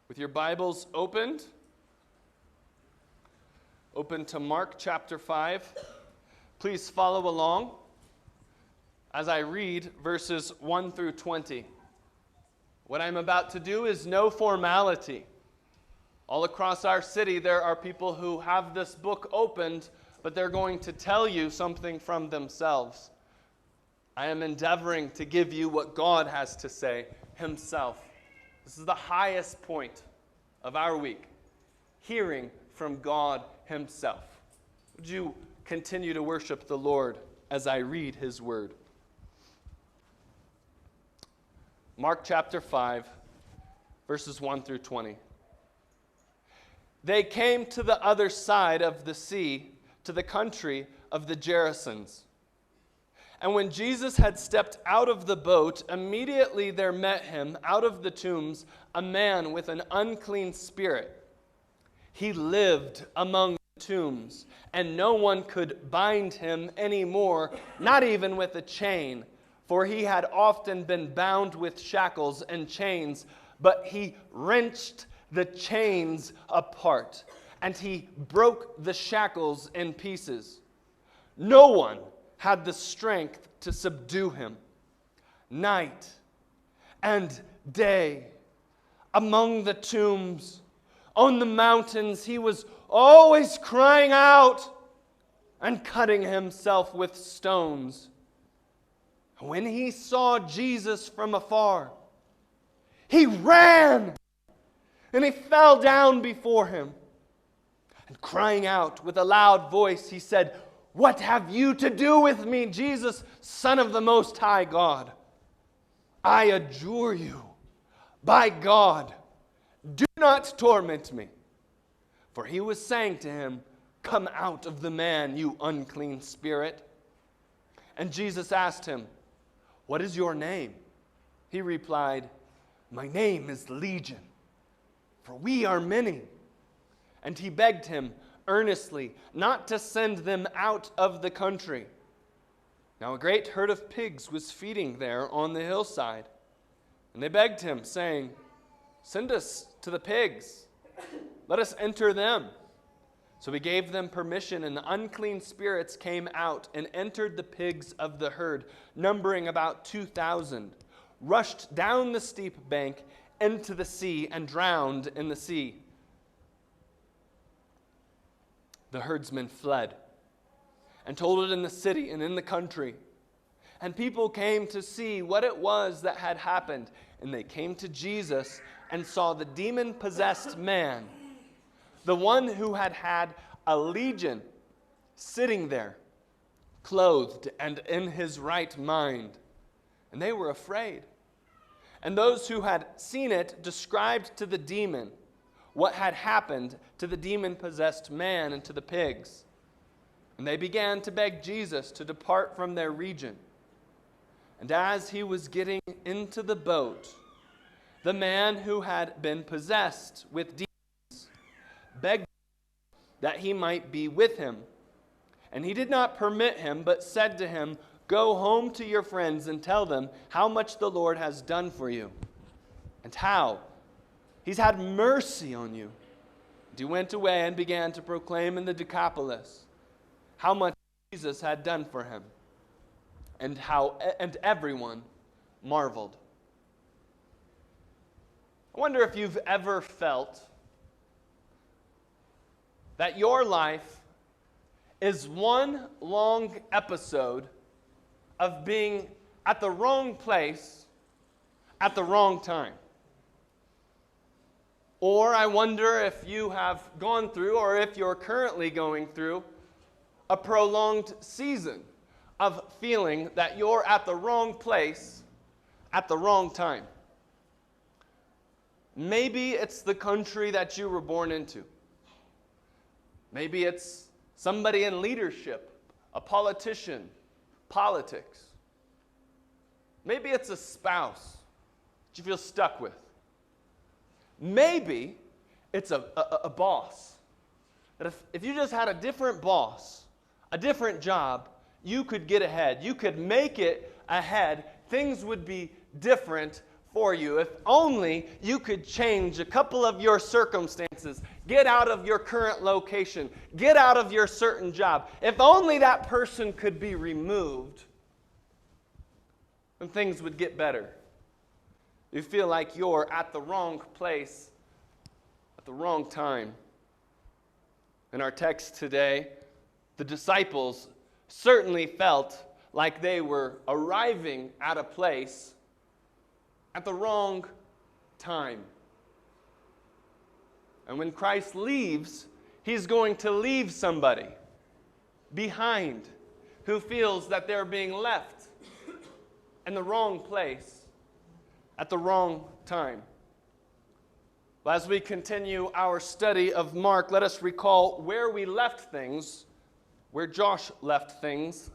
With your Bibles open to Mark chapter 5. Please follow along as I read verses 1 through 20. What I'm about to do is no formality. All across our city there are people who have this book opened, but they're going to tell you something from themselves. I am endeavoring to give you what God has to say himself. This is the highest point of our week, hearing from God himself. Would you continue to worship the Lord as I read his word? Mark chapter 5, verses 1 through 20. They came to the other side of the sea, to the country of the Gerasenes. And when Jesus had stepped out of the boat, immediately there met him out of the tombs a man with an unclean spirit. He lived among the tombs, and no one could bind him anymore, not even with a chain, for he had often been bound with shackles and chains, but he wrenched the chains apart, and he broke the shackles in pieces. No one had the strength to subdue him. Night and day, among the tombs, on the mountains, he was always crying out and cutting himself with stones. When he saw Jesus from afar, he ran and he fell down before him. And crying out with a loud voice, he said, "What have you to do with me, Jesus, Son of the Most High God? I adjure you, by God, do not torment me." For he was saying to him, "Come out of the man, you unclean spirit." And Jesus asked him, "What is your name?" He replied, "My name is Legion, for we are many." And he begged him earnestly not to send them out of the country. Now a great herd of pigs was feeding there on the hillside. And they begged him, saying, "Send us to the pigs. Let us enter them." So he gave them permission, and the unclean spirits came out and entered the pigs of the herd, numbering about 2,000, rushed down the steep bank into the sea, and drowned in the sea. The herdsmen fled and told it in the city and in the country. And people came to see what it was that had happened. And they came to Jesus and saw the demon-possessed man, the one who had had a legion, sitting there, clothed and in his right mind. And they were afraid. And those who had seen it described to the demon what had happened to the demon-possessed man and to the pigs. And they began to beg Jesus to depart from their region. And as he was getting into the boat, the man who had been possessed with demons begged that he might be with him. And he did not permit him, but said to him, "Go home to your friends and tell them how much the Lord has done for you, and how he's had mercy on you." And he went away and began to proclaim in the Decapolis how much Jesus had done for him, and everyone marveled. I wonder if you've ever felt that your life is one long episode of being at the wrong place at the wrong time. Or I wonder if you have gone through, or if you're currently going through, a prolonged season of feeling that you're at the wrong place at the wrong time. Maybe it's the country that you were born into. Maybe it's somebody in leadership, a politician, politics. Maybe it's a spouse that you feel stuck with. Maybe it's a boss. That if you just had a different boss, a different job, you could get ahead. You could make it ahead. Things would be different for you. If only you could change a couple of your circumstances, get out of your current location, get out of your certain job. If only that person could be removed, then things would get better. You feel like you're at the wrong place at the wrong time. In our text today, the disciples certainly felt like they were arriving at a place at the wrong time. And when Christ leaves, he's going to leave somebody behind who feels that they're being left in the wrong place at the wrong time. Well, as we continue our study of Mark, let us recall where we left things, where Josh left things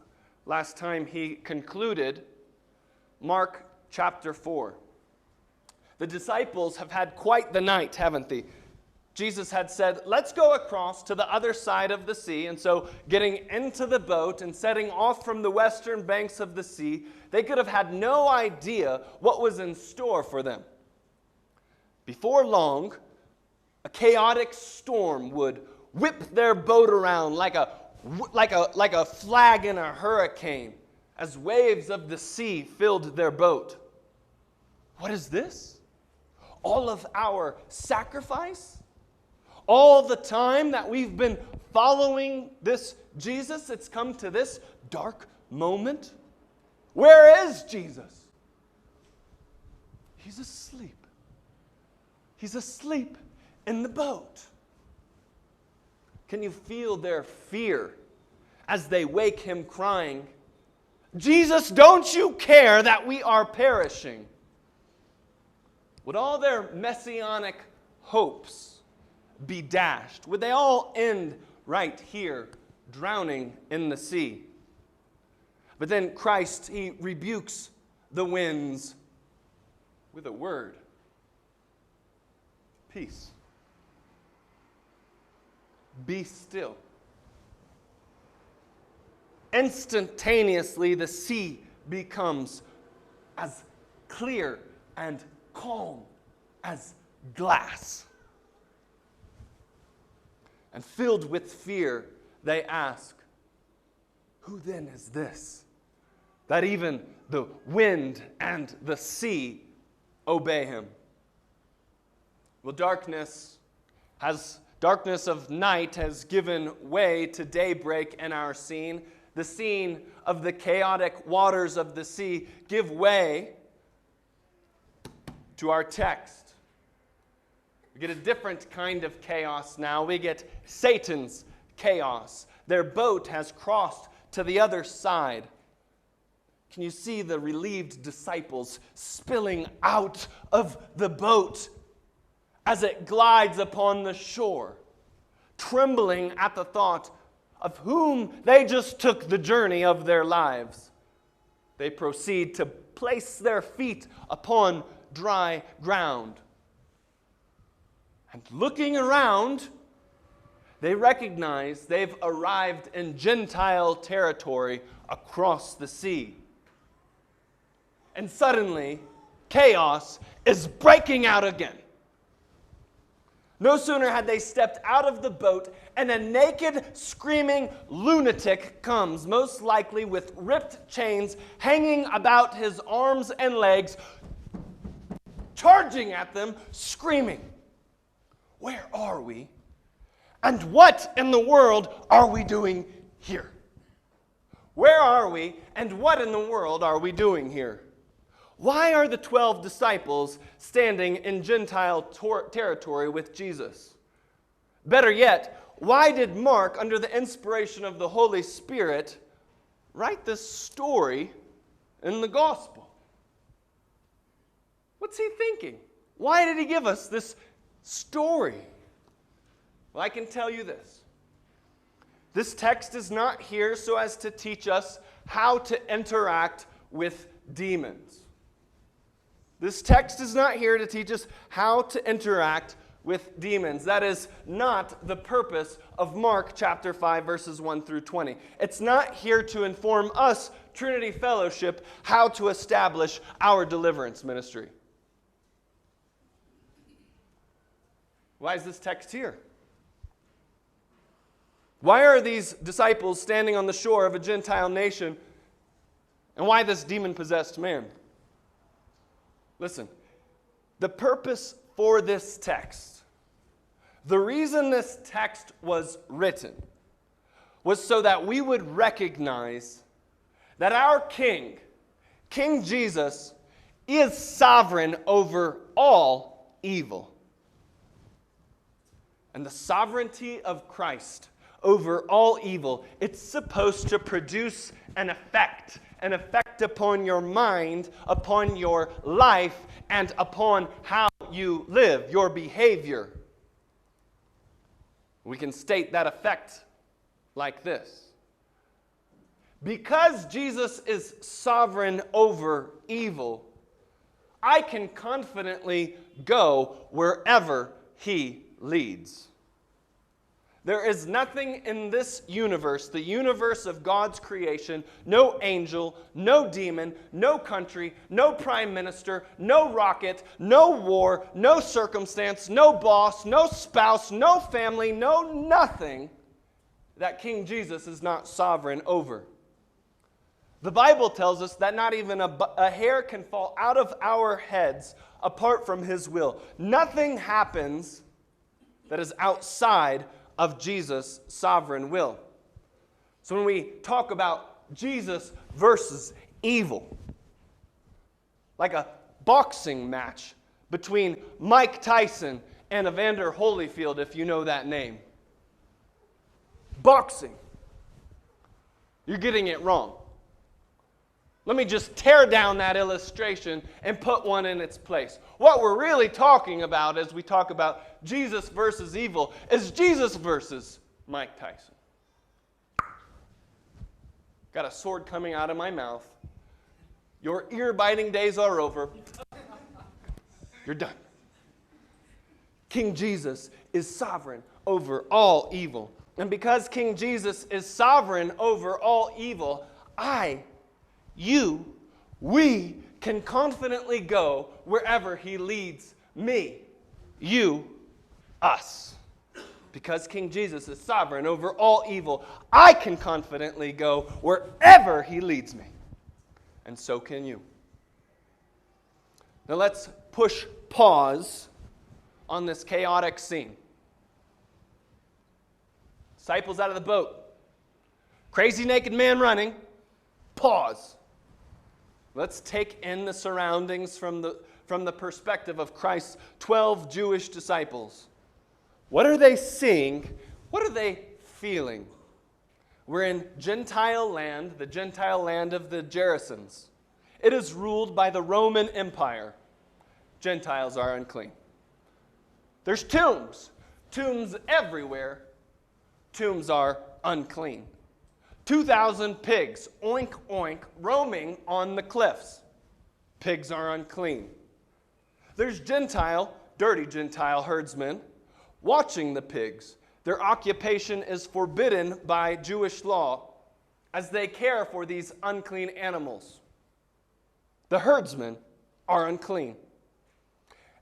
last time he concluded Mark chapter 4. The disciples have had quite the night, haven't they? Jesus had said, let's go across to the other side of the sea. And so getting into the boat and setting off from the western banks of the sea, they could have had no idea what was in store for them. Before long, a chaotic storm would whip their boat around like a flag in a hurricane as waves of the sea filled their boat. What is this? All of our sacrifice? All the time that we've been following this Jesus, it's come to this dark moment? Where is Jesus? He's asleep. He's asleep in the boat. Can you feel their fear as they wake him crying, Jesus, don't you care that we are perishing? Would all their messianic hopes be dashed? Would they all end right here, drowning in the sea? But then Christ, he rebukes the winds with a word. Peace. Be still. Instantaneously, the sea becomes as clear and calm as glass. And filled with fear, they ask, who then is this, that even the wind and the sea obey him? Well, darkness of night has given way to daybreak in our scene. The scene of the chaotic waters of the sea give way to our text. We get a different kind of chaos now. We get Satan's chaos. Their boat has crossed to the other side. Can you see the relieved disciples spilling out of the boat as it glides upon the shore, trembling at the thought of whom they just took the journey of their lives? They proceed to place their feet upon dry ground. And looking around, they recognize they've arrived in Gentile territory across the sea. And suddenly, chaos is breaking out again. No sooner had they stepped out of the boat, and a naked, screaming lunatic comes, most likely with ripped chains hanging about his arms and legs, charging at them, screaming, "Where are we? And what in the world are we doing here? Where are we, and what in the world are we doing here? Why are the 12 disciples standing in Gentile territory with Jesus? Better yet, why did Mark, under the inspiration of the Holy Spirit, write this story in the gospel? What's he thinking? Why did he give us this story? Well, I can tell you this. This text is not here so as to teach us how to interact with demons. This text is not here to teach us how to interact with demons. That is not the purpose of Mark chapter 5, verses 1 through 20. It's not here to inform us, Trinity Fellowship, how to establish our deliverance ministry. Why is this text here? Why are these disciples standing on the shore of a Gentile nation? And why this demon-possessed man? Listen, the purpose for this text, the reason this text was written, was so that we would recognize that our King, King Jesus, is sovereign over all evil. And the sovereignty of Christ over all evil, it's supposed to produce an effect upon your mind, upon your life, and upon how you live, your behavior. We can state that effect like this. Because Jesus is sovereign over evil, I can confidently go wherever he leads. There is nothing in this universe, the universe of God's creation, no angel, no demon, no country, no prime minister, no rocket, no war, no circumstance, no boss, no spouse, no family, no nothing that King Jesus is not sovereign over. The Bible tells us that not even a hair can fall out of our heads apart from his will. Nothing happens that is outside of Jesus' sovereign will. So when we talk about Jesus versus evil, like a boxing match between Mike Tyson and Evander Holyfield, if you know that name. Boxing. You're getting it wrong. Let me just tear down that illustration and put one in its place. What we're really talking about as we talk about Jesus versus evil is Jesus versus Mike Tyson. Got a sword coming out of my mouth. Your ear-biting days are over. You're done. King Jesus is sovereign over all evil. And because King Jesus is sovereign over all evil, we can confidently go wherever he leads me, you, us. Because King Jesus is sovereign over all evil, I can confidently go wherever he leads me. And so can you. Now let's push pause on this chaotic scene. Disciples out of the boat. Crazy naked man running. Pause. Let's take in the surroundings from the perspective of Christ's 12 Jewish disciples. What are they seeing? What are they feeling? We're in Gentile land, the Gentile land of the Gerasenes. It is ruled by the Roman Empire. Gentiles are unclean. There's tombs. Tombs everywhere. Tombs are unclean. 2,000 pigs, oink, oink, roaming on the cliffs. Pigs are unclean. There's dirty Gentile herdsmen watching the pigs. Their occupation is forbidden by Jewish law as they care for these unclean animals. The herdsmen are unclean.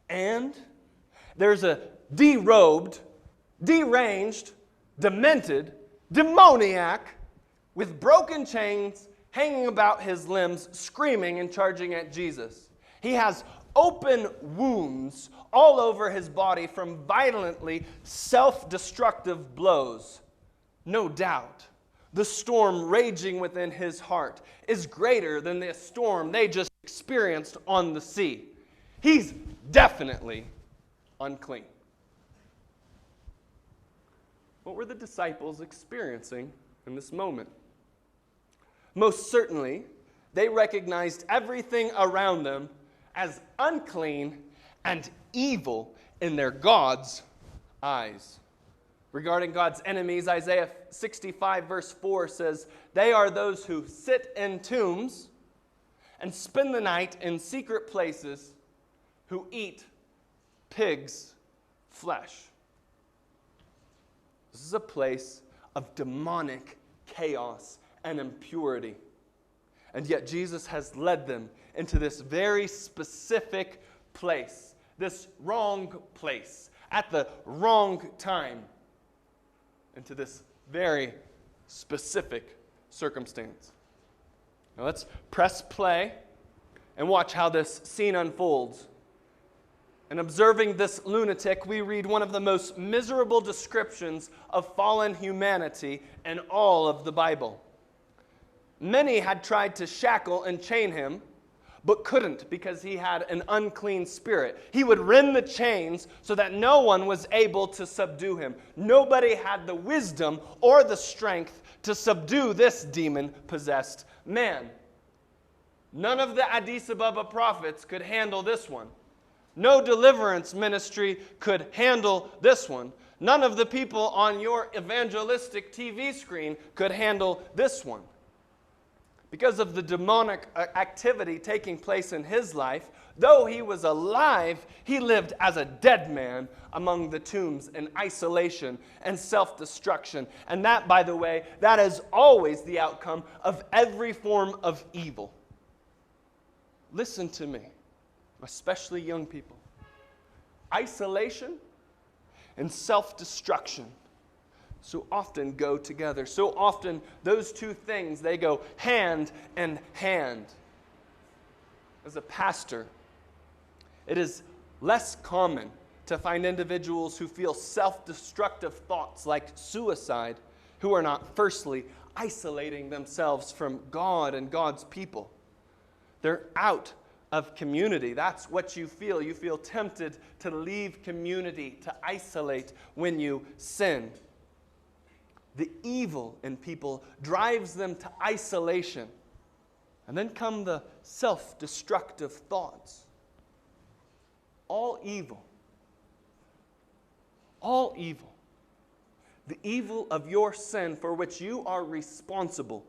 And there's a derobed, deranged, demented, demoniac with broken chains hanging about his limbs, screaming and charging at Jesus. He has open wounds all over his body from violently self-destructive blows. No doubt, the storm raging within his heart is greater than the storm they just experienced on the sea. He's definitely unclean. What were the disciples experiencing in this moment? Most certainly, they recognized everything around them as unclean and evil in their God's eyes. Regarding God's enemies, Isaiah 65 verse 4 says, "They are those who sit in tombs and spend the night in secret places, who eat pigs' flesh." This is a place of demonic chaos and impurity. And yet Jesus has led them into this very specific place, this wrong place, at the wrong time into this very specific circumstance. Now let's press play and watch how this scene unfolds. In observing this lunatic, we read one of the most miserable descriptions of fallen humanity in all of the Bible. Many had tried to shackle and chain him, but couldn't because he had an unclean spirit. He would rend the chains so that no one was able to subdue him. Nobody had the wisdom or the strength to subdue this demon-possessed man. None of the Addis Ababa prophets could handle this one. No deliverance ministry could handle this one. None of the people on your evangelistic TV screen could handle this one. Because of the demonic activity taking place in his life, though he was alive, he lived as a dead man among the tombs in isolation and self-destruction. And that, by the way, that is always the outcome of every form of evil. Listen to me, especially young people. Isolation and self-destruction so often go together. So often those two things, they go hand in hand. As a pastor, it is less common to find individuals who feel self-destructive thoughts like suicide, who are not firstly isolating themselves from God and God's people. They're out of community. That's what you feel. You feel tempted to leave community, to isolate when you sin. The evil in people drives them to isolation. And then come the self-destructive thoughts. All evil. All evil. The evil of your sin for which you are responsible.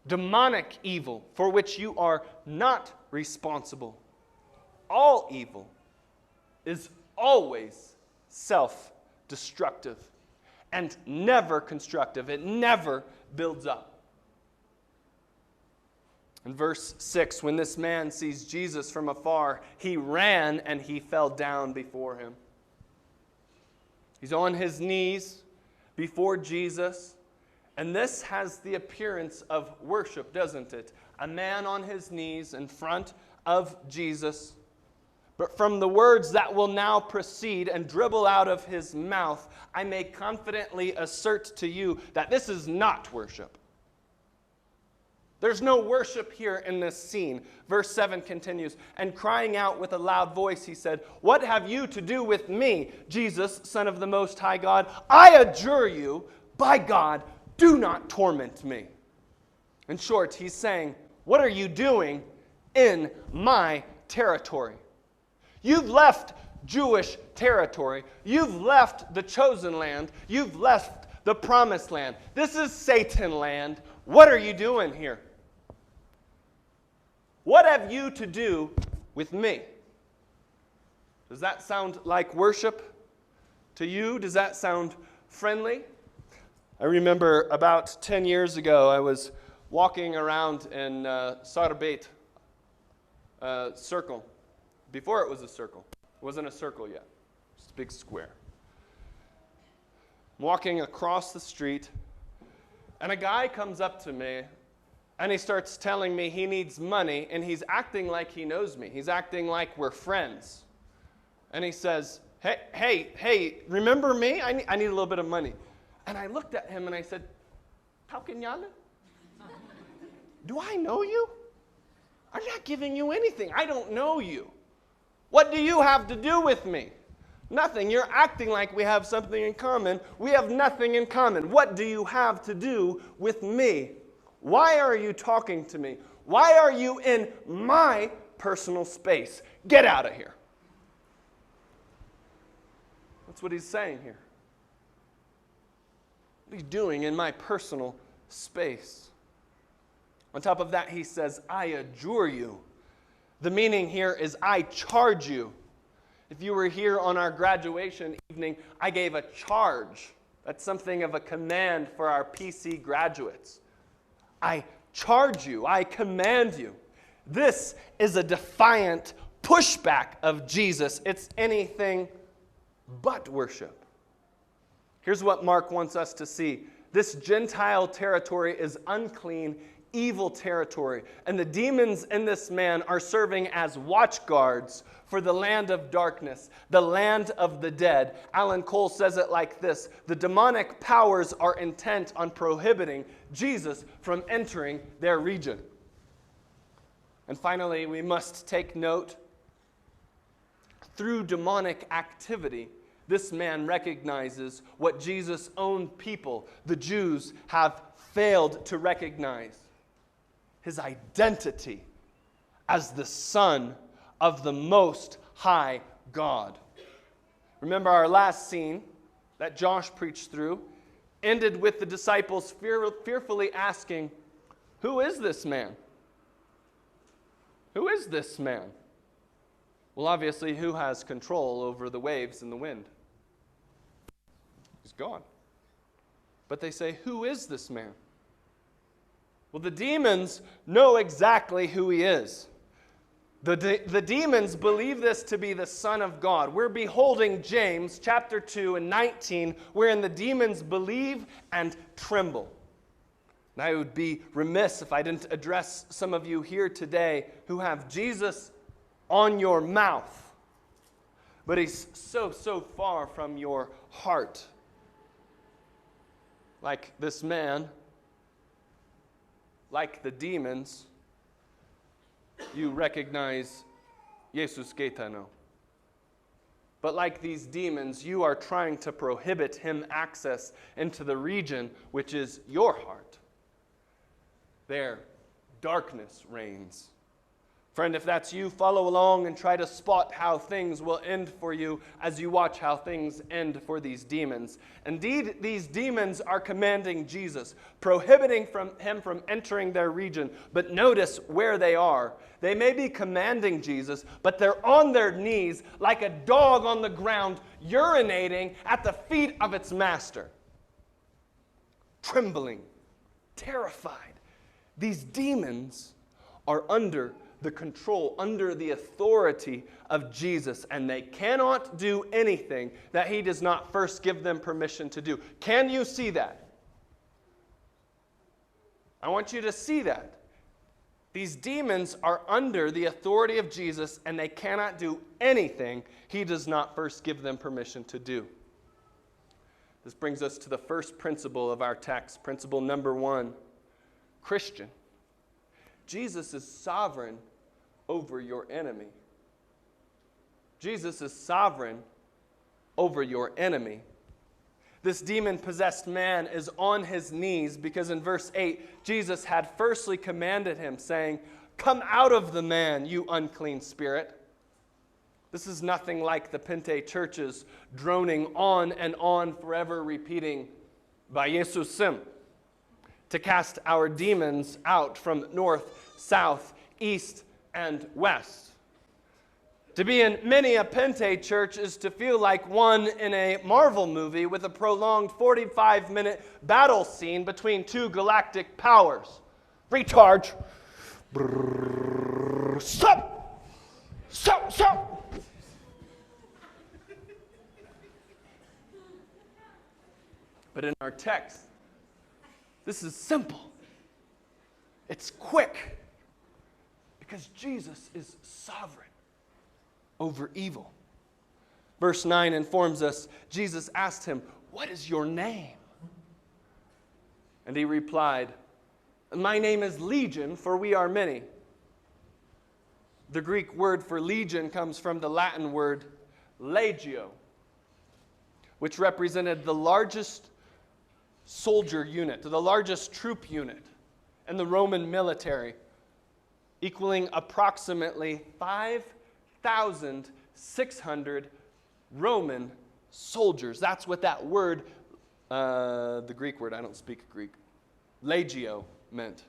Demonic evil for which you are not responsible. All evil is always self-destructive and never constructive. It never builds up. In verse 6, when this man sees Jesus from afar, he ran and he fell down before him. He's on his knees before Jesus. And this has the appearance of worship, doesn't it? A man on his knees in front of Jesus. But from the words that will now proceed and dribble out of his mouth, I may confidently assert to you that this is not worship. There's no worship here in this scene. Verse 7 continues, and crying out with a loud voice, he said, "What have you to do with me, Jesus, Son of the Most High God? I adjure you, by God, do not torment me." In short, he's saying, what are you doing in my territory? You've left Jewish territory. You've left the chosen land. You've left the promised land. This is Satan land. What are you doing here? What have you to do with me? Does that sound like worship to you? Does that sound friendly? I remember about 10 years ago, I was walking around in Sarbet circle. Before it was a circle. It wasn't a circle yet. Just a big square. I'm walking across the street, and a guy comes up to me, and he starts telling me he needs money, and he's acting like he knows me. He's acting like we're friends. And he says, hey, remember me? I need a little bit of money. And I looked at him and I said, "How can y'all? Do I know you? I'm not giving you anything. I don't know you. What do you have to do with me? Nothing. You're acting like we have something in common. We have nothing in common. What do you have to do with me? Why are you talking to me? Why are you in my personal space? Get out of here." That's what he's saying here. What are you doing in my personal space? On top of that, he says, "I adjure you." The meaning here is I charge you. If you were here on our graduation evening, I gave a charge. That's something of a command for our PC graduates. I charge you. I command you. This is a defiant pushback of Jesus. It's anything but worship. Here's what Mark wants us to see. This Gentile territory is unclean, evil territory. And the demons in this man are serving as watchguards for the land of darkness, the land of the dead. Alan Cole says it like this: the demonic powers are intent on prohibiting Jesus from entering their region. And finally, we must take note, through demonic activity, this man recognizes what Jesus' own people, the Jews, have failed to recognize: his identity as the Son of the Most High God. Remember, our last scene that Josh preached through ended with the disciples fearfully asking, "Who is this man? Who is this man?" Well, obviously, who has control over the waves and the wind? He's gone. But they say, "Who is this man?" Well, the demons know exactly who he is. The demons believe this to be the Son of God. We're beholding James chapter 2 and 19, wherein the demons believe and tremble. And I would be remiss if I didn't address some of you here today who have Jesus on your mouth, but he's so far from your heart. Like this man, like the demons, you recognize Jesus Gaetano. But like these demons, you are trying to prohibit him access into the region which is your heart. There, darkness reigns. Friend, if that's you, follow along and try to spot how things will end for you as you watch how things end for these demons. Indeed, these demons are commanding Jesus, prohibiting him from entering their region. But notice where they are. They may be commanding Jesus, but they're on their knees like a dog on the ground, urinating at the feet of its master. Trembling, terrified. These demons are under the control, under the authority of Jesus, and they cannot do anything that he does not first give them permission to do. Can you see that? I want you to see that. These demons are under the authority of Jesus, and they cannot do anything he does not first give them permission to do. This brings us to the first principle of our text, principle number 1. Christian, Jesus is sovereign over your enemy. Jesus is sovereign over your enemy. This demon-possessed man is on his knees because in verse 8, Jesus had firstly commanded him, saying, "Come out of the man, you unclean spirit." This is nothing like the Pente churches droning on and on, forever repeating, "By Jesusim," to cast our demons out from north, south, east, and west. To be in many a Pente church is to feel like one in a Marvel movie with a prolonged 45-minute battle scene between two galactic powers. Recharge. Stop! Stop! Stop! But in our text, this is simple. It's quick. Because Jesus is sovereign over evil. Verse 9 informs us, Jesus asked him, "What is your name?" And he replied, "My name is Legion, for we are many." The Greek word for legion comes from the Latin word legio, which represented the largest soldier unit, the largest troop unit in the Roman military, equaling approximately 5,600 Roman soldiers. That's what that word, the Greek word, I don't speak Greek, legio, meant.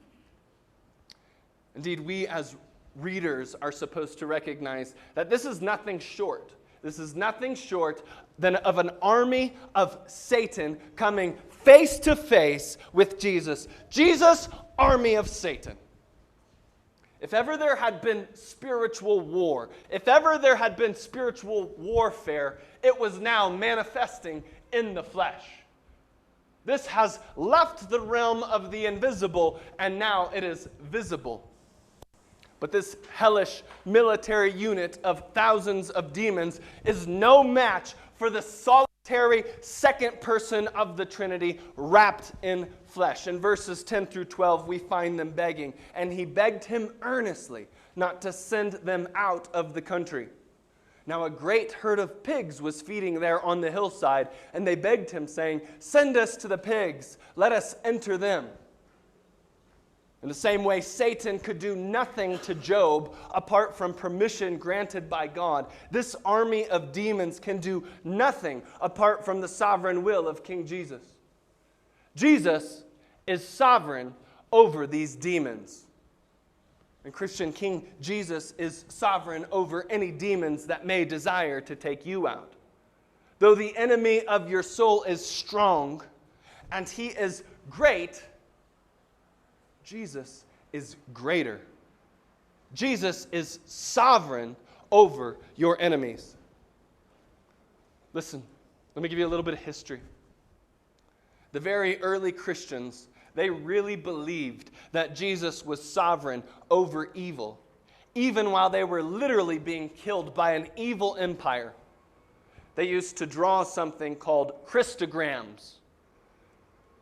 Indeed, we as readers are supposed to recognize that this is nothing short. This is nothing short than of an army of Satan coming face to face with Jesus. Jesus, army of Satan. if ever there had been spiritual war, if ever there had been spiritual warfare, it was now manifesting in the flesh. This has left the realm of the invisible, and now it is visible. But this hellish military unit of thousands of demons is no match for the solitary second person of the Trinity wrapped in flesh. In verses 10 through 12, we find them begging, and he begged him earnestly not to send them out of the country. Now a great herd of pigs was feeding there on the hillside, and they begged him, saying, "Send us to the pigs, let us enter them." In the same way, Satan could do nothing to Job apart from permission granted by God. This army of demons can do nothing apart from the sovereign will of King Jesus. Jesus is sovereign over these demons. And Christian, King Jesus is sovereign over any demons that may desire to take you out. Though the enemy of your soul is strong and he is great, Jesus is greater. Jesus is sovereign over your enemies. Listen, let me give you a little bit of history. The very early Christians, they really believed that Jesus was sovereign over evil, even while they were literally being killed by an evil empire. They used to draw something called Christograms.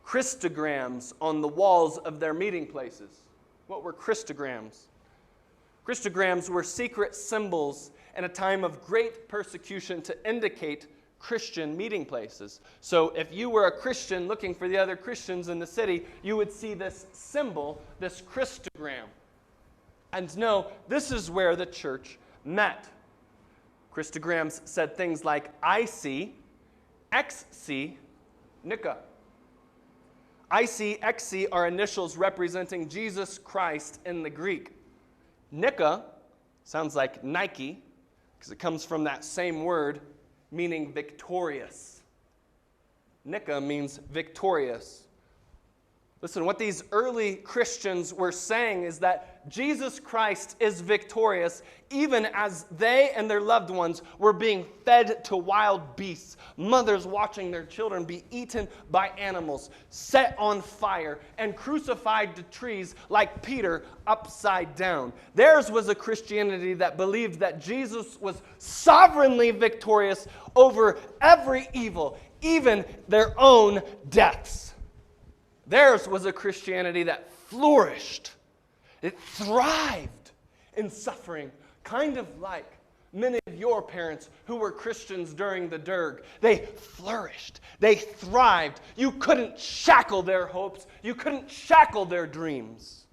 Christograms on the walls of their meeting places. What were Christograms? Christograms were secret symbols in a time of great persecution to indicate Christian meeting places. So if you were a Christian looking for the other Christians in the city, you would see this symbol, this Christogram. And no, this is where the church met. Christograms said things like IC, XC, Nika. IC, XC are initials representing Jesus Christ in the Greek. Nika sounds like Nike because it comes from that same word meaning victorious. Nika means victorious. Listen, what these early Christians were saying is that Jesus Christ is victorious even as they and their loved ones were being fed to wild beasts, mothers watching their children be eaten by animals, set on fire, and crucified to trees like Peter upside down. Theirs was a Christianity that believed that Jesus was sovereignly victorious over every evil, even their own deaths. Theirs was a Christianity that flourished. It thrived in suffering, kind of like many of your parents who were Christians during the Derg. They flourished. They thrived. You couldn't shackle their hopes. You couldn't shackle their dreams.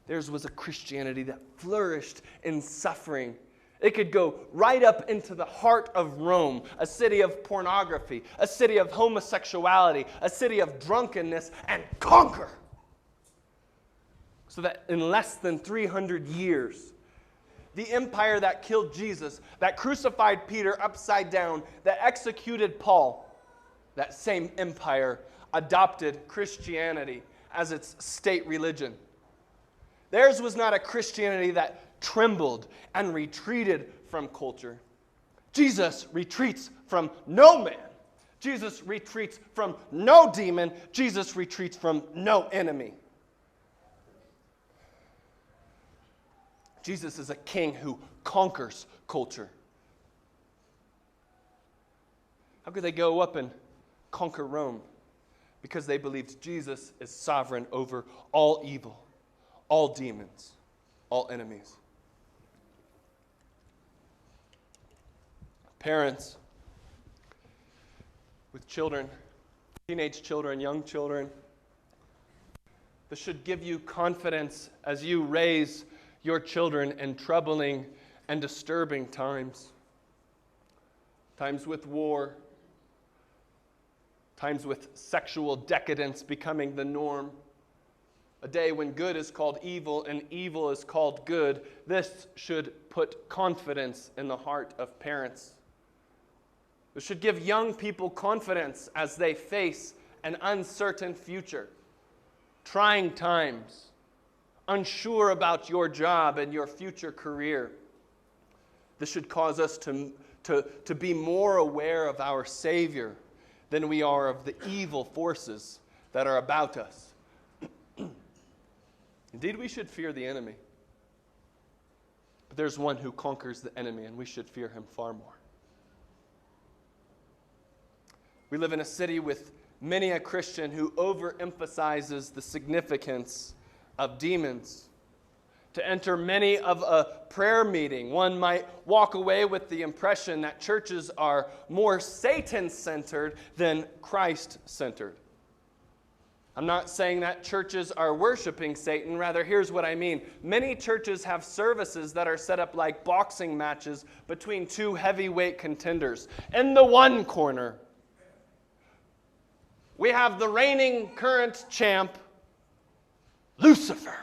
Theirs was a Christianity that flourished in suffering. It could go right up into the heart of Rome, a city of pornography, a city of homosexuality, a city of drunkenness, and conquer. So that in less than 300 years, the empire that killed Jesus, that crucified Peter upside down, that executed Paul, that same empire adopted Christianity as its state religion. Theirs was not a Christianity that trembled and retreated from culture. Jesus retreats from no man. Jesus retreats from no demon. Jesus retreats from no enemy. Jesus is a king who conquers culture. How could they go up and conquer Rome? Because they believed Jesus is sovereign over all evil, all demons, all enemies. Parents with children, teenage children, young children, this should give you confidence as you raise your children in troubling and disturbing times. Times with war, times with sexual decadence becoming the norm. A day when good is called evil and evil is called good. This should put confidence in the heart of parents. This should give young people confidence as they face an uncertain future, trying times, unsure about your job and your future career. This should cause us to be more aware of our Savior than we are of the evil forces that are about us. Indeed, we should fear the enemy. But there's one who conquers the enemy, and we should fear him far more. We live in a city with many a Christian who overemphasizes the significance of demons. To enter many of a prayer meeting, one might walk away with the impression that churches are more Satan-centered than Christ-centered. I'm not saying that churches are worshiping Satan. Rather, here's what I mean. Many churches have services that are set up like boxing matches between two heavyweight contenders. In the one corner, we have the reigning current champ, Lucifer,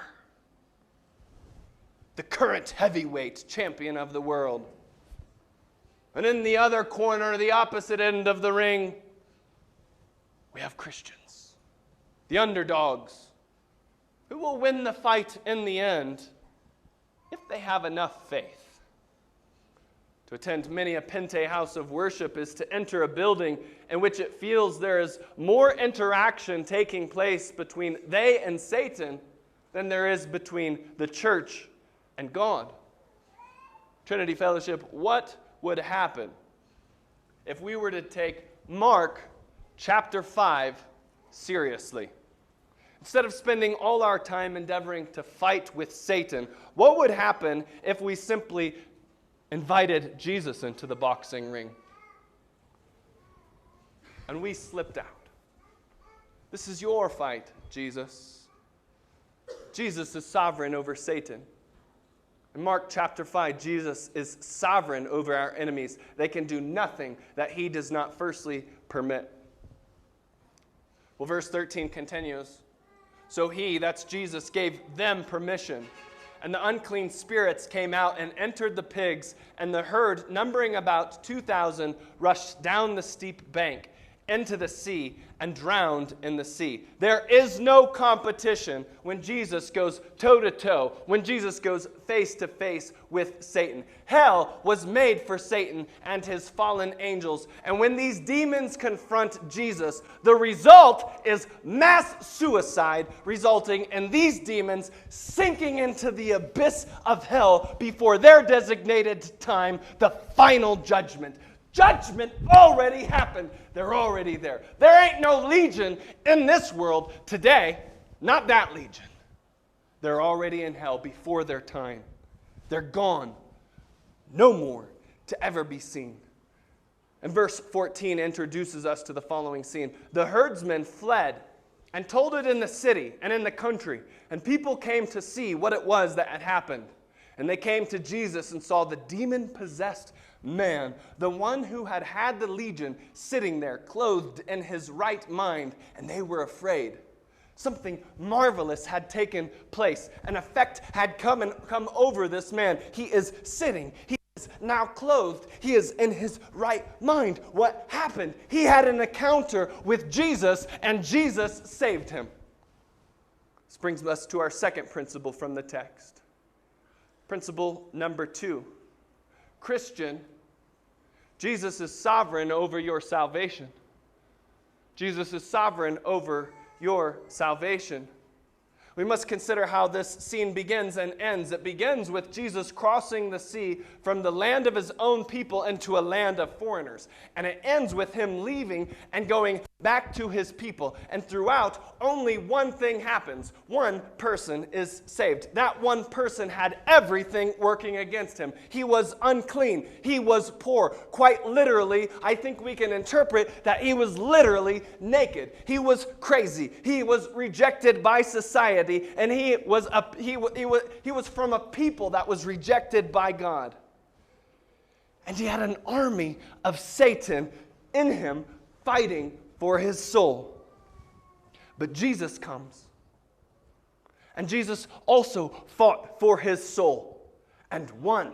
the current heavyweight champion of the world. And in the other corner, the opposite end of the ring, we have Christians, the underdogs, who will win the fight in the end if they have enough faith. To attend many a Pente house of worship is to enter a building in which it feels there is more interaction taking place between they and Satan than there is between the church and God. Trinity Fellowship, what would happen if we were to take Mark chapter 5 seriously? Instead of spending all our time endeavoring to fight with Satan, what would happen if we simply invited Jesus into the boxing ring and we slipped out? This is your fight, Jesus. Jesus is sovereign over Satan. In Mark chapter 5, Jesus is sovereign over our enemies. They can do nothing that he does not firstly permit. Well, verse 13 continues. So he, that's Jesus, gave them permission. And the unclean spirits came out and entered the pigs, and the herd, numbering about 2,000, rushed down the steep bank into the sea and drowned in the sea. There is no competition when Jesus goes toe-to-toe, when Jesus goes face-to-face with Satan. Hell was made for Satan and his fallen angels. And when these demons confront Jesus, the result is mass suicide, resulting in these demons sinking into the abyss of hell before their designated time, the final judgment. Judgment already happened. They're already there. There ain't no legion in this world today. Not that legion. They're already in hell before their time. They're gone. No more to ever be seen. And verse 14 introduces us to the following scene. The herdsmen fled and told it in the city and in the country. And people came to see what it was that had happened. And they came to Jesus and saw the demon-possessed man, the one who had had the legion, sitting there, clothed in his right mind, and they were afraid. Something marvelous had taken place. An effect had come over this man. He is sitting. He is now clothed. He is in his right mind. What happened? He had an encounter with Jesus, and Jesus saved him. This brings us to our second principle from the text. Principle number 2. Christian, Jesus is sovereign over your salvation. Jesus is sovereign over your salvation. We must consider how this scene begins and ends. It begins with Jesus crossing the sea from the land of his own people into a land of foreigners. And it ends with him leaving and going back to his people. And throughout, only one thing happens. One person is saved. That one person had everything working against him. He was unclean. He was poor. Quite literally, I think we can interpret that he was literally naked. He was crazy. He was rejected by society. And he was from a people that was rejected by God. And he had an army of Satan in him fighting for his soul. But Jesus comes. And Jesus also fought for his soul and won.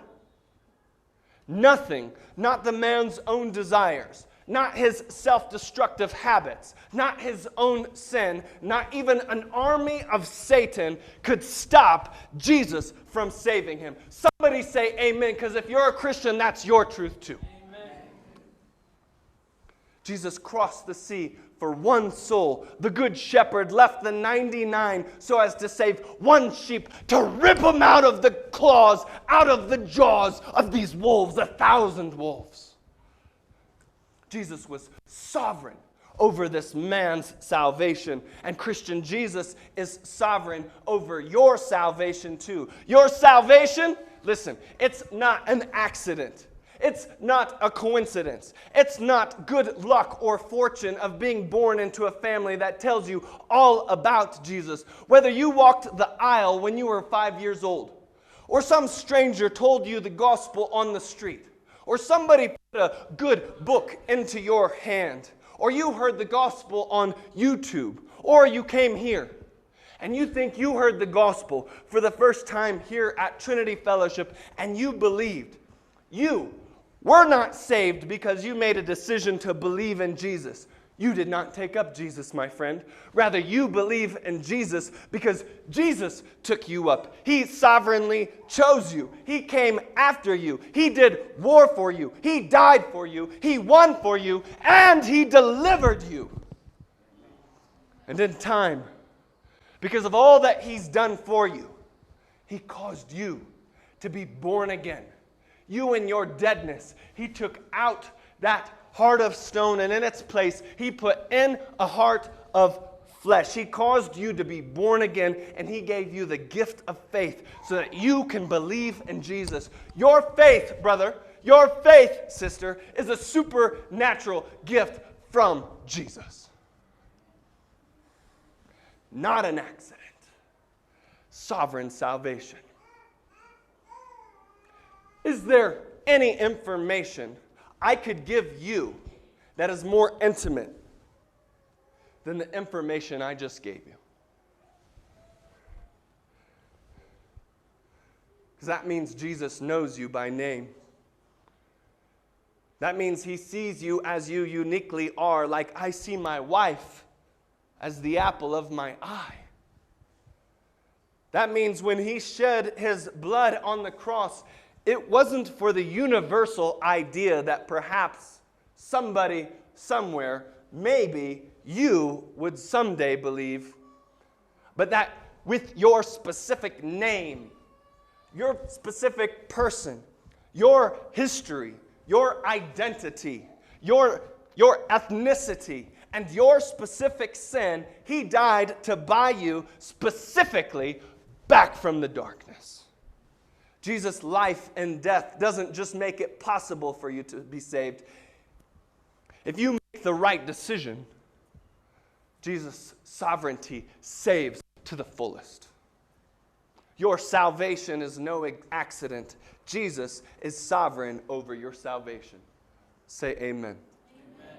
Nothing, not the man's own desires, not his self-destructive habits, not his own sin, not even an army of Satan could stop Jesus from saving him. Somebody say amen, because if you're a Christian, that's your truth too. Amen. Jesus crossed the sea for one soul. The good shepherd left the 99 so as to save one sheep, to rip him out of the claws, out of the jaws of these wolves, 1,000 wolves. Jesus was sovereign over this man's salvation. And Christian, Jesus is sovereign over your salvation too. Your salvation, listen, it's not an accident. It's not a coincidence. It's not good luck or fortune of being born into a family that tells you all about Jesus. Whether you walked the aisle when you were 5 years old, or some stranger told you the gospel on the street, or somebody put a good book into your hand, or you heard the gospel on YouTube, or you came here, and you think you heard the gospel for the first time here at Trinity Fellowship, and you believed. You were not saved because you made a decision to believe in Jesus. You did not take up Jesus, my friend. Rather, you believe in Jesus because Jesus took you up. He sovereignly chose you. He came after you. He did war for you. He died for you. He won for you. And He delivered you. And in time, because of all that He's done for you, He caused you to be born again. You in your deadness, He took out that heart of stone, and in its place, He put in a heart of flesh. He caused you to be born again, and He gave you the gift of faith so that you can believe in Jesus. Your faith, brother, your faith, sister, is a supernatural gift from Jesus. Not an accident. Sovereign salvation. Is there any information I could give you that is more intimate than the information I just gave you? Because that means Jesus knows you by name. That means He sees you as you uniquely are, like I see my wife as the apple of my eye. That means when He shed His blood on the cross, it wasn't for the universal idea that perhaps somebody, somewhere, maybe you would someday believe, but that with your specific name, your specific person, your history, your identity, your ethnicity, and your specific sin, He died to buy you specifically back from the darkness. Jesus' life and death doesn't just make it possible for you to be saved. If you make the right decision, Jesus' sovereignty saves to the fullest. Your salvation is no accident. Jesus is sovereign over your salvation. Say amen. Amen.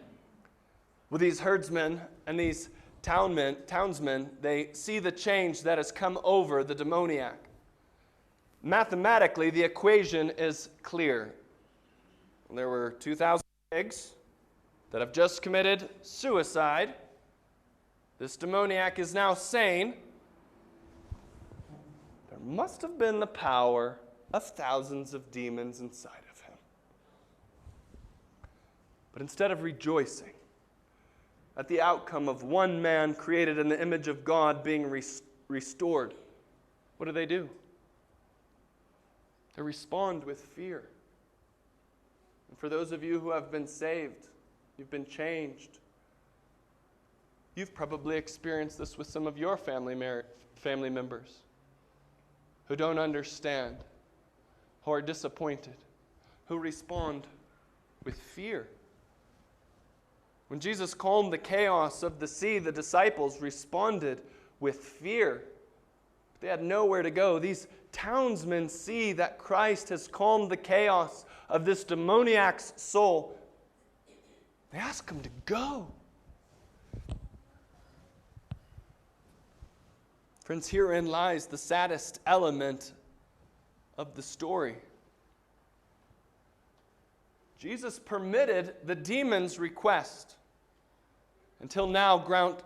Well, these herdsmen and these townsmen, they see the change that has come over the demoniac. Mathematically, the equation is clear. There were 2,000 pigs that have just committed suicide. This demoniac is now sane. There must have been the power of thousands of demons inside of him. But instead of rejoicing at the outcome of one man created in the image of God being restored, what do? They respond with fear. And for those of you who have been saved, you've been changed. You've probably experienced this with some of your family members who don't understand, who are disappointed, who respond with fear. When Jesus calmed the chaos of the sea, the disciples responded with fear. They had nowhere to go. These townsmen see that Christ has calmed the chaos of this demoniac's soul. They ask him to go. Friends, herein lies the saddest element of the story. Jesus permitted the demons' request. Until now,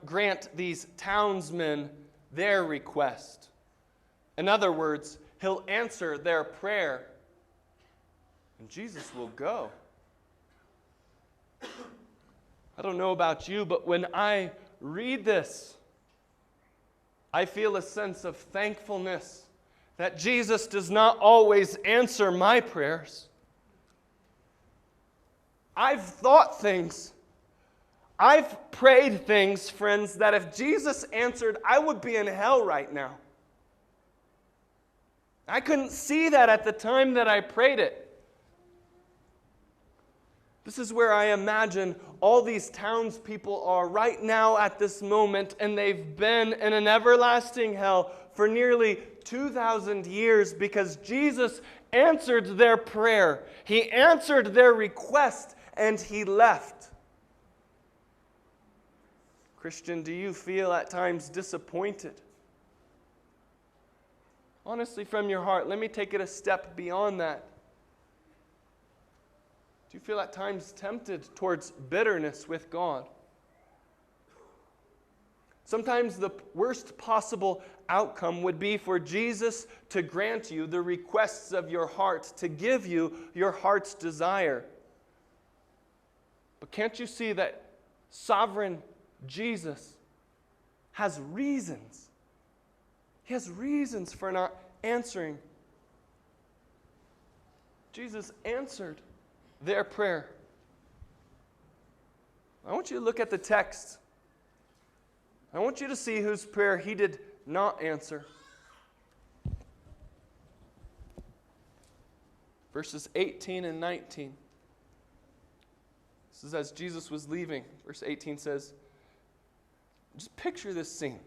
grant these townsmen their request. In other words, he'll answer their prayer, and Jesus will go. I don't know about you, but when I read this, I feel a sense of thankfulness that Jesus does not always answer my prayers. I've thought things. I've prayed things, friends, that if Jesus answered, I would be in hell right now. I couldn't see that at the time that I prayed it. This is where I imagine all these townspeople are right now at this moment, and they've been in an everlasting hell for nearly 2,000 years because Jesus answered their prayer. He answered their request, and he left. Christian, do you feel at times disappointed? Honestly, from your heart, let me take it a step beyond that. Do you feel at times tempted towards bitterness with God? Sometimes the worst possible outcome would be for Jesus to grant you the requests of your heart, to give you your heart's desire. But can't you see that sovereign Jesus has reasons? He has reasons for not answering. Jesus answered their prayer. I want you to look at the text. I want you to see whose prayer he did not answer. Verses 18 and 19. This is as Jesus was leaving. Verse 18 says, just picture this scene.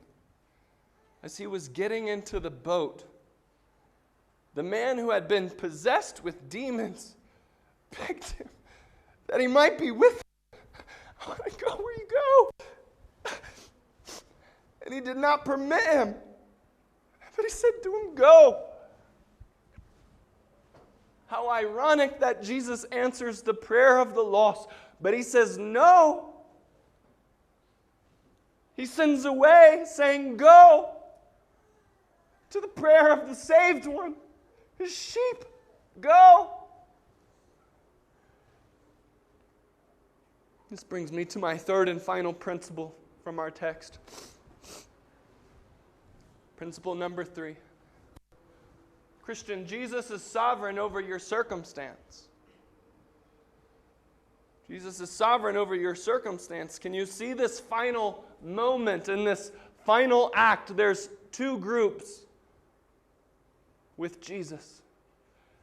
As he was getting into the boat, the man who had been possessed with demons begged him that he might be with him. I want to go where you go. And he did not permit him. But he said to him, go. How ironic that Jesus answers the prayer of the lost, but he says no. He sends away saying, go to the prayer of the saved one. His sheep, go. This brings me to my third and final principle from our text. Principle number 3. Christian, Jesus is sovereign over your circumstance. Jesus is sovereign over your circumstance. Can you see this final moment in this final act? There's two groups with Jesus.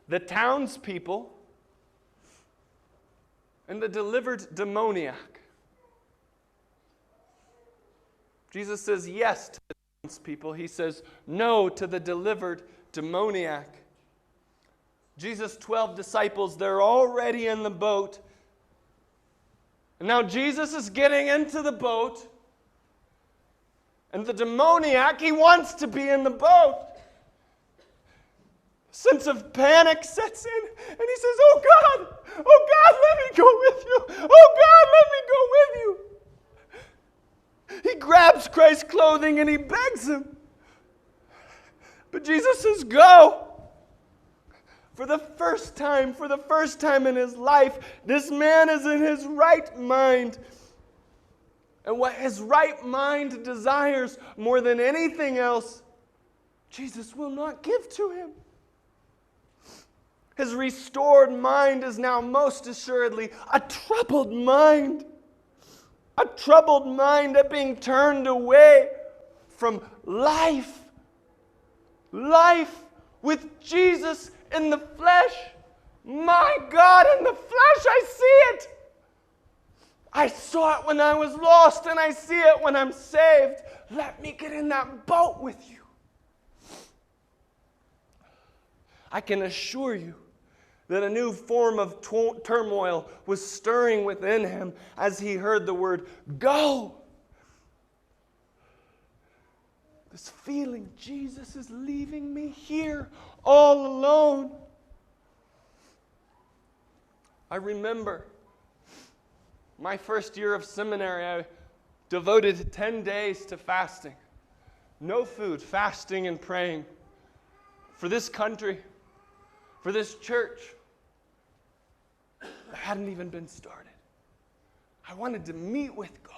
The townspeople and the delivered demoniac. Jesus says yes to the townspeople. He says no to the delivered demoniac. Jesus' 12 disciples, they're already in the boat. And now Jesus is getting into the boat. And the demoniac, he wants to be in the boat. A sense of panic sets in. And he says, oh God, let me go with you. Oh God, let me go with you. He grabs Christ's clothing and he begs him. But Jesus says, go. For the first time in his life, this man is in his right mind. And what his right mind desires more than anything else, Jesus will not give to him. His restored mind is now most assuredly a troubled mind. A troubled mind at being turned away from life. Life with Jesus in the flesh. My God, in the flesh I see it. I saw it when I was lost, and I see it when I'm saved. Let me get in that boat with you. I can assure you that a new form of turmoil was stirring within him as he heard the word, go. This feeling, Jesus is leaving me here all alone. I remember my first year of seminary, I devoted 10 days to fasting. No food, fasting and praying for this country, for this church that hadn't even been started. I wanted to meet with God.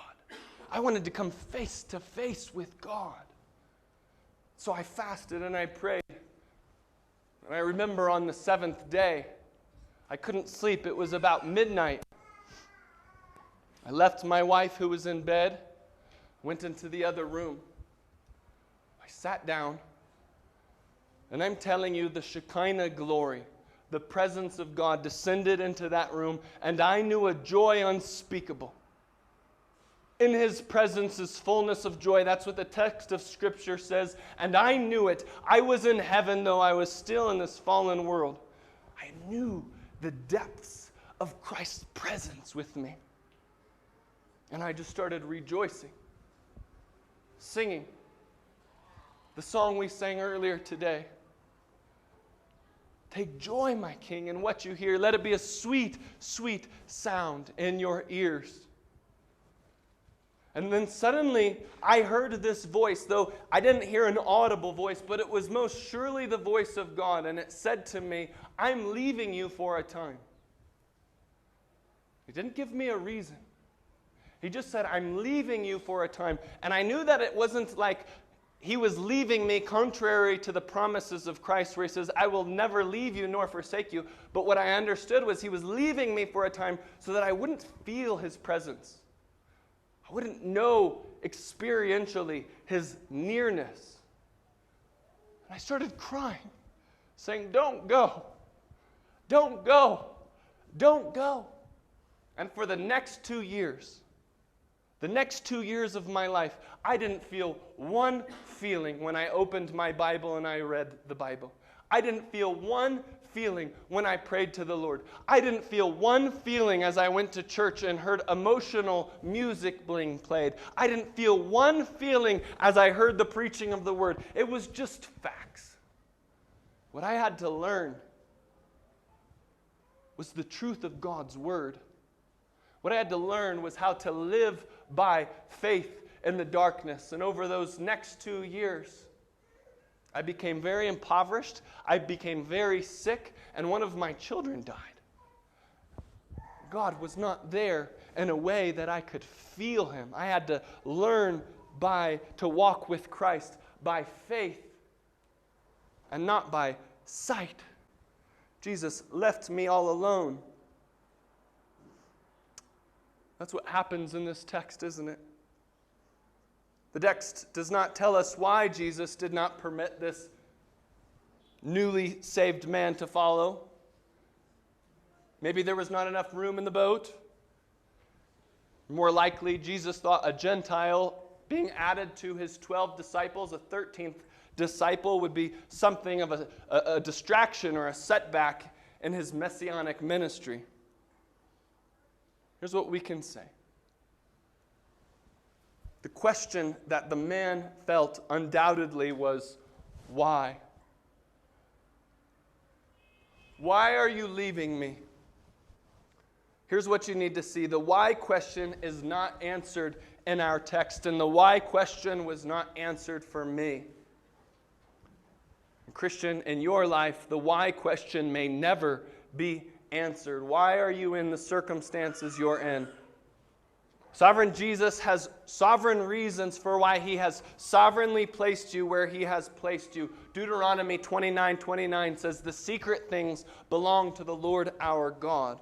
I wanted to come face to face with God. So I fasted and I prayed. And I remember on the 7th day, I couldn't sleep. It was about midnight. I left my wife who was in bed, went into the other room. I sat down, and I'm telling you, the Shekinah glory, the presence of God descended into that room, and I knew a joy unspeakable. In His presence is fullness of joy. That's what the text of Scripture says, and I knew it. I was in heaven, though I was still in this fallen world. I knew the depths of Christ's presence with me. And I just started rejoicing, singing the song we sang earlier today. Take joy, my King, in what you hear. Let it be a sweet, sweet sound in your ears. And then suddenly I heard this voice, though I didn't hear an audible voice, but it was most surely the voice of God. And it said to me, I'm leaving you for a time. He didn't give me a reason. He just said, I'm leaving you for a time. And I knew that it wasn't like He was leaving me contrary to the promises of Christ, where He says, I will never leave you nor forsake you. But what I understood was He was leaving me for a time so that I wouldn't feel His presence. I wouldn't know experientially His nearness. And I started crying, saying, don't go. Don't go. Don't go. And for the next 2 years, of my life, I didn't feel one feeling when I opened my Bible and I read the Bible. I didn't feel one feeling when I prayed to the Lord. I didn't feel one feeling as I went to church and heard emotional music being played. I didn't feel one feeling as I heard the preaching of the Word. It was just facts. What I had to learn was the truth of God's Word. What I had to learn was how to live by faith in the darkness. And over those next 2 years, I became very impoverished. I became very sick, and one of my children died. God was not there in a way that I could feel Him. I had to learn to walk with Christ by faith and not by sight. Jesus left me all alone. That's what happens in this text, isn't it? The text does not tell us why Jesus did not permit this newly saved man to follow. Maybe there was not enough room in the boat. More likely, Jesus thought a Gentile being added to His 12 disciples, a 13th disciple, would be something of a distraction or a setback in His messianic ministry. Here's what we can say. The question that the man felt undoubtedly was, why? Why are you leaving me? Here's what you need to see. The why question is not answered in our text, and the why question was not answered for me. Christian, in your life, the why question may never be answered. Why are you in the circumstances you're in? Sovereign Jesus has sovereign reasons for why He has sovereignly placed you where He has placed you. Deuteronomy 29:29 says, the secret things belong to the Lord our God.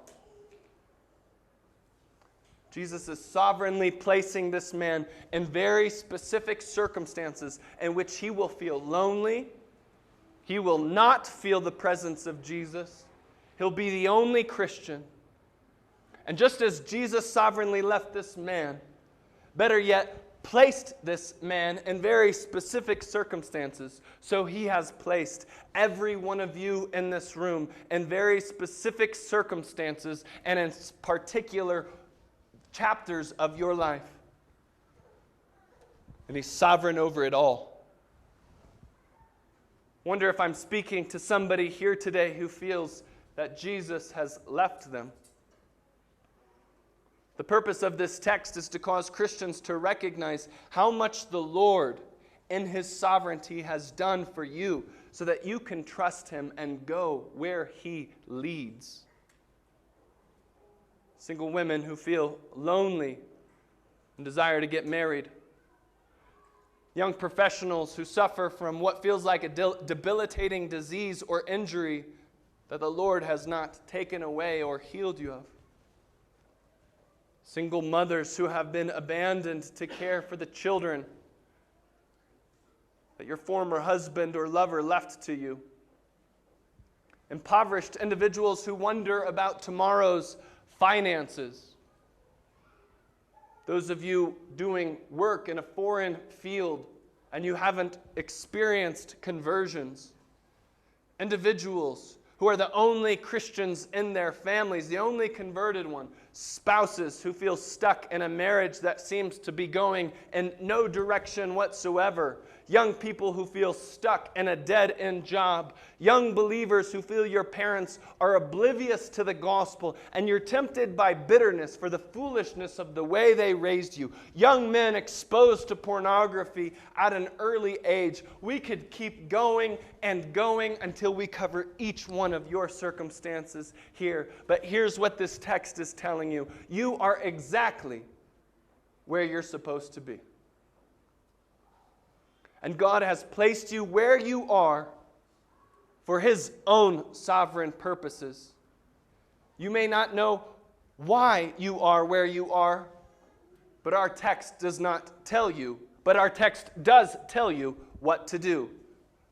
Jesus is sovereignly placing this man in very specific circumstances in which he will feel lonely. He will not feel the presence of Jesus. He'll be the only Christian. And just as Jesus sovereignly left this man, better yet, placed this man in very specific circumstances, so He has placed every one of you in this room in very specific circumstances and in particular chapters of your life. And He's sovereign over it all. Wonder if I'm speaking to somebody here today who feels that Jesus has left them. The purpose of this text is to cause Christians to recognize how much the Lord in his sovereignty has done for you, so that you can trust him and go where he leads. Single women who feel lonely and desire to get married. Young professionals who suffer from what feels like a debilitating disease or injury that the Lord has not taken away or healed you of. Single mothers who have been abandoned to care for the children that your former husband or lover left to you. Impoverished individuals who wonder about tomorrow's finances. Those of you doing work in a foreign field and you haven't experienced conversions. Individuals who are the only Christians in their families, the only converted one. Spouses who feel stuck in a marriage that seems to be going in no direction whatsoever. Young people who feel stuck in a dead-end job. Young believers who feel your parents are oblivious to the gospel and you're tempted by bitterness for the foolishness of the way they raised you. Young men exposed to pornography at an early age. We could keep going and going until we cover each one of your circumstances here. But here's what this text is telling you. You are exactly where you're supposed to be. And God has placed you where you are for his own sovereign purposes. You may not know why you are where you are, but our text does not tell you. But our text does tell you what to do.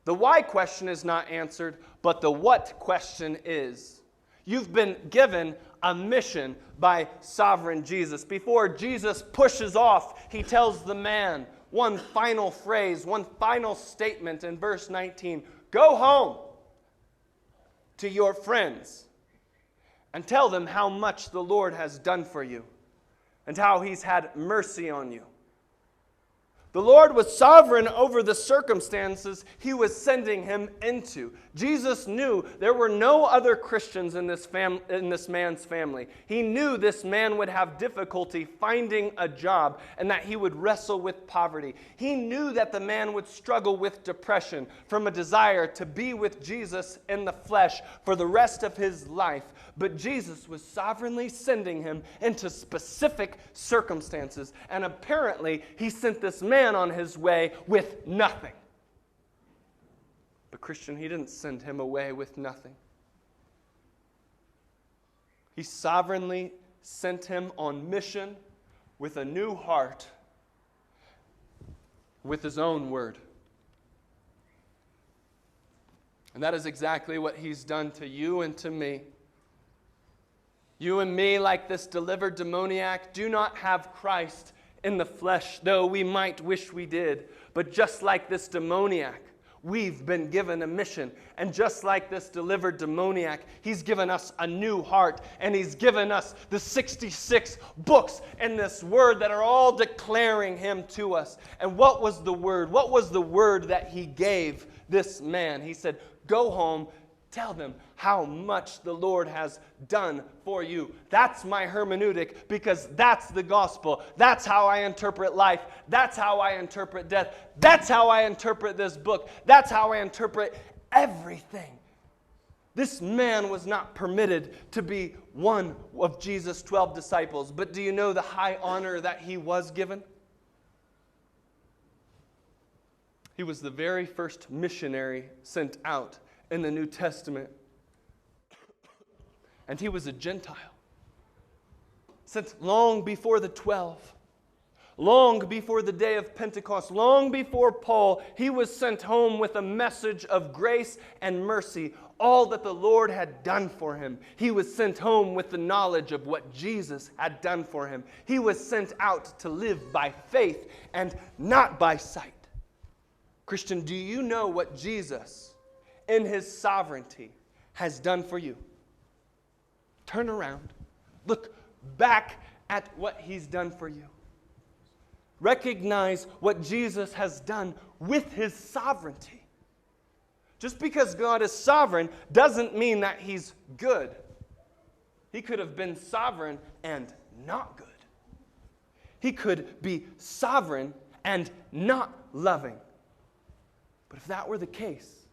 The why question is not answered, but the what question is. You've been given a mission by sovereign Jesus. Before Jesus pushes off, he tells the man one final phrase, one final statement in verse 19. Go home to your friends and tell them how much the Lord has done for you and how he's had mercy on you. The Lord was sovereign over the circumstances he was sending him into. Jesus knew there were no other Christians in this man's family. He knew this man would have difficulty finding a job and that he would wrestle with poverty. He knew that the man would struggle with depression from a desire to be with Jesus in the flesh for the rest of his life. But Jesus was sovereignly sending him into specific circumstances. And apparently, he sent this man on his way with nothing. But Christian, he didn't send him away with nothing. He sovereignly sent him on mission with a new heart, with his own word. And that is exactly what he's done to you and to me. You and me, like this delivered demoniac, do not have Christ in the flesh, though we might wish we did. But just like this demoniac, we've been given a mission. And just like this delivered demoniac, he's given us a new heart. And he's given us the 66 books in this word that are all declaring him to us. And what was the word? What was the word that he gave this man? He said, go home. Tell them how much the Lord has done for you. That's my hermeneutic, because that's the gospel. That's how I interpret life. That's how I interpret death. That's how I interpret this book. That's how I interpret everything. This man was not permitted to be one of Jesus' 12 disciples. But do you know the high honor that he was given? He was the very first missionary sent out in the New Testament. And he was a Gentile. Sent long before the 12. Long before the day of Pentecost. Long before Paul, he was sent home with a message of grace and mercy. All that the Lord had done for him. He was sent home with the knowledge of what Jesus had done for him. He was sent out to live by faith and not by sight. Christian, do you know what Jesus in his sovereignty has done for you? Turn around. Look back at what he's done for you. Recognize what Jesus has done with his sovereignty. Just because God is sovereign doesn't mean that he's good. He could have been sovereign and not good. He could be sovereign and not loving. But if that were the case,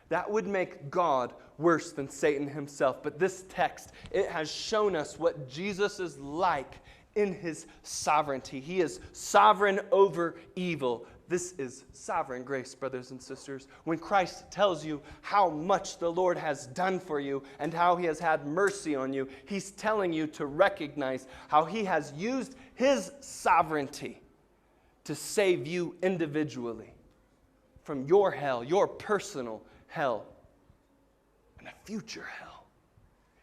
that would make God worse than Satan himself. But this text, it has shown us what Jesus is like in his sovereignty. He is sovereign over evil. This is sovereign grace, brothers and sisters. When Christ tells you how much the Lord has done for you and how he has had mercy on you, he's telling you to recognize how he has used his sovereignty to save you individually from your hell, your personal hell, and a future hell.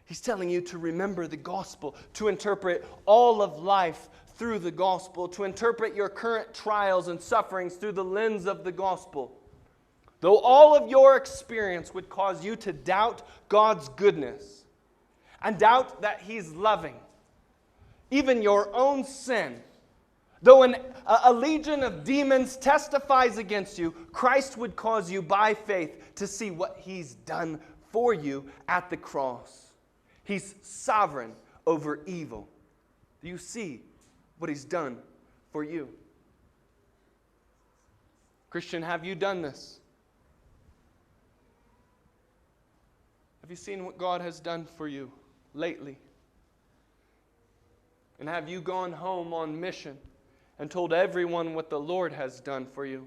He's telling you to remember the gospel, to interpret all of life through the gospel, to interpret your current trials and sufferings through the lens of the gospel. Though all of your experience would cause you to doubt God's goodness and doubt that he's loving, even your own sin, though a legion of demons testifies against you, Christ would cause you by faith to see what he's done for you at the cross. He's sovereign over evil. Do you see what he's done for you? Christian, have you done this? Have you seen what God has done for you lately? And have you gone home on mission and told everyone what the Lord has done for you?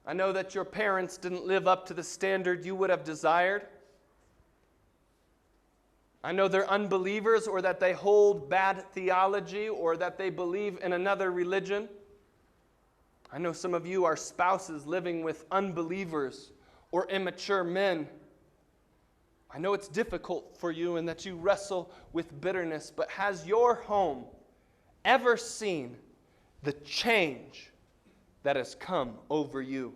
I know that your parents didn't live up to the standard you would have desired. I know they're unbelievers, or that they hold bad theology, or that they believe in another religion. I know some of you are spouses living with unbelievers or immature men. I know it's difficult for you and that you wrestle with bitterness, but has your home ever seen the change that has come over you?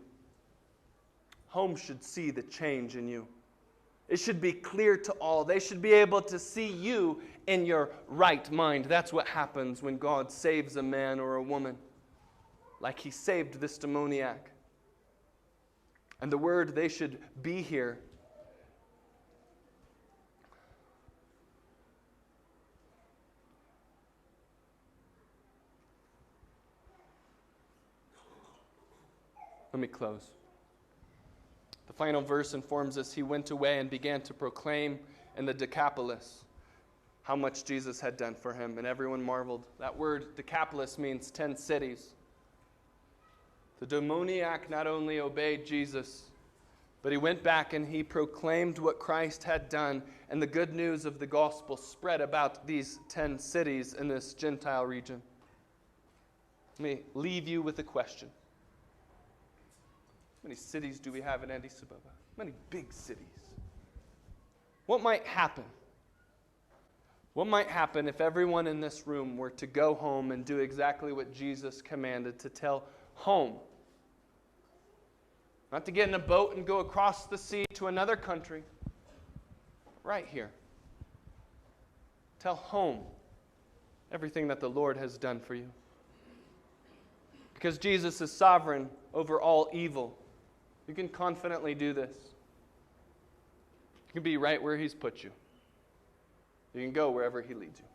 Home should see the change in you. It should be clear to all. They should be able to see you in your right mind. That's what happens when God saves a man or a woman, like he saved this demoniac. And the word "they should be" here, let me close. The final verse informs us he went away and began to proclaim in the Decapolis how much Jesus had done for him, and everyone marveled. That word Decapolis means 10 cities. The demoniac not only obeyed Jesus, but he went back and he proclaimed what Christ had done, and the good news of the gospel spread about these 10 cities in this Gentile region. Let me leave you with a question. How many cities do we have in Addis Ababa? How many big cities? What might happen? What might happen if everyone in this room were to go home and do exactly what Jesus commanded, to tell home? Not to get in a boat and go across the sea to another country. Right here. Tell home everything that the Lord has done for you. Because Jesus is sovereign over all evil, you can confidently do this. You can be right where he's put you. You can go wherever he leads you.